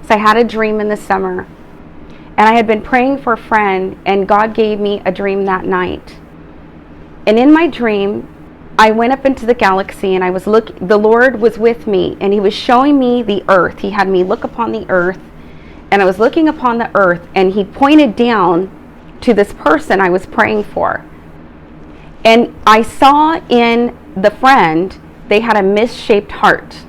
So I had a dream in the summer, and I had been praying for a friend, and God gave me a dream that night. And in my dream, I went up into the galaxy, and the Lord was with me, and he was showing me the earth. He had me look upon the earth, and I was looking upon the earth, and he pointed down to this person I was praying for. And I saw in the friend, they had a misshaped heart.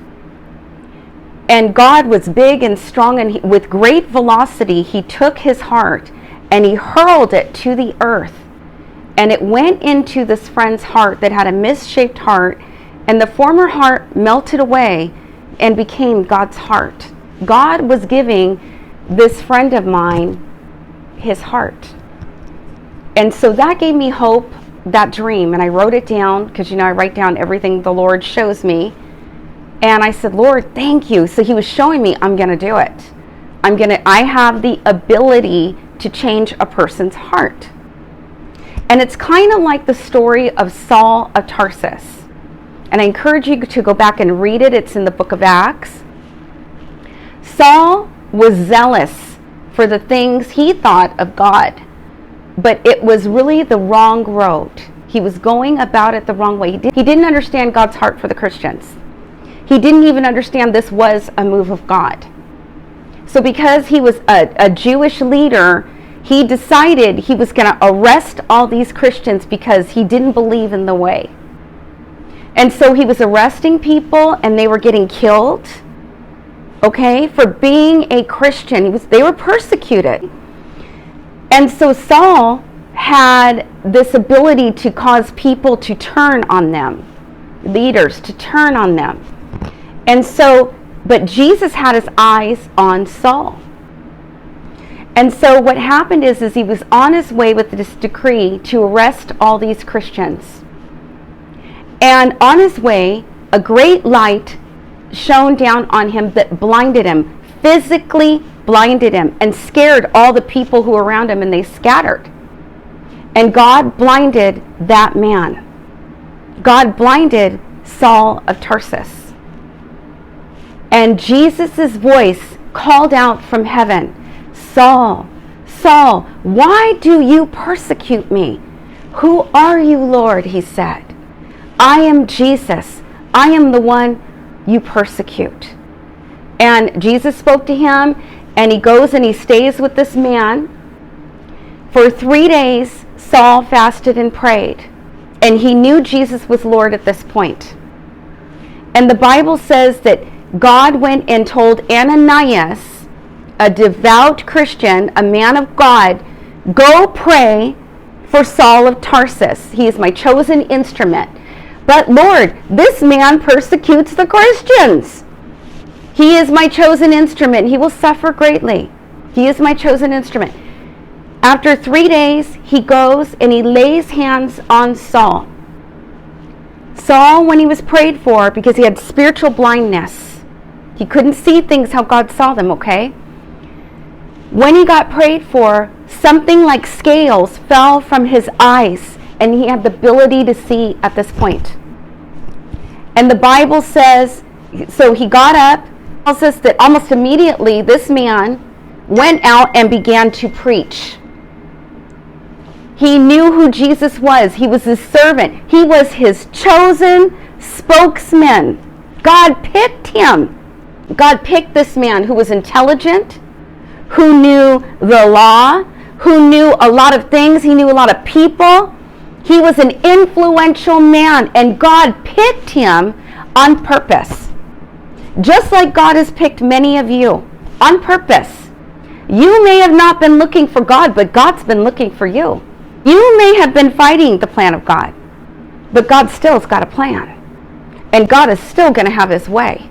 And God was big and strong, and with great velocity, he took his heart and he hurled it to the earth. And it went into this friend's heart that had a misshaped heart, and the former heart melted away and became God's heart. God was giving this friend of mine his heart. And so that gave me hope, that dream, and I wrote it down, because I write down everything the Lord shows me. And I said, Lord, thank you. So he was showing me, I'm going to do it. I have the ability to change a person's heart. And it's kind of like the story of Saul of Tarsus. And I encourage you to go back and read it. It's in the book of Acts. Saul was zealous for the things he thought of God, but it was really the wrong road. He was going about it the wrong way. He didn't understand God's heart for the Christians. He didn't even understand this was a move of God. So because he was a Jewish leader, he decided he was going to arrest all these Christians because he didn't believe in the way. And so he was arresting people, and they were getting killed, for being a Christian. They were persecuted. And so Saul had this ability to cause people to turn on them, leaders to turn on them. And so, but Jesus had his eyes on Saul. And so what happened is he was on his way with this decree to arrest all these Christians. And on his way, a great light shone down on him that blinded him, physically blinded him, and scared all the people who were around him, and they scattered. And God blinded that man. God blinded Saul of Tarsus. And Jesus' voice called out from heaven, Saul, Saul, why do you persecute me? Who are you, Lord? He said. I am Jesus. I am the one you persecute. And Jesus spoke to him, and he goes and he stays with this man. For 3 days, Saul fasted and prayed. And he knew Jesus was Lord at this point. And the Bible says that God went and told Ananias, a devout Christian, a man of God, go pray for Saul of Tarsus. He is my chosen instrument. But Lord, this man persecutes the Christians. He is my chosen instrument. He will suffer greatly. He is my chosen instrument. After 3 days, he goes and he lays hands on Saul. Saul, when he was prayed for, because he had spiritual blindness, he couldn't see things how God saw them, When he got prayed for, something like scales fell from his eyes, and he had the ability to see at this point. And the Bible says, so he got up. It tells us that almost immediately this man went out and began to preach. He knew who Jesus was. He was his servant. He was his chosen spokesman. God picked him. God picked this man who was intelligent, who knew the law, who knew a lot of things. He knew a lot of people. He was an influential man, and God picked him on purpose. Just like God has picked many of you on purpose. You may have not been looking for God, but God's been looking for you. You may have been fighting the plan of God, but God still's got a plan. And God is still going to have his way.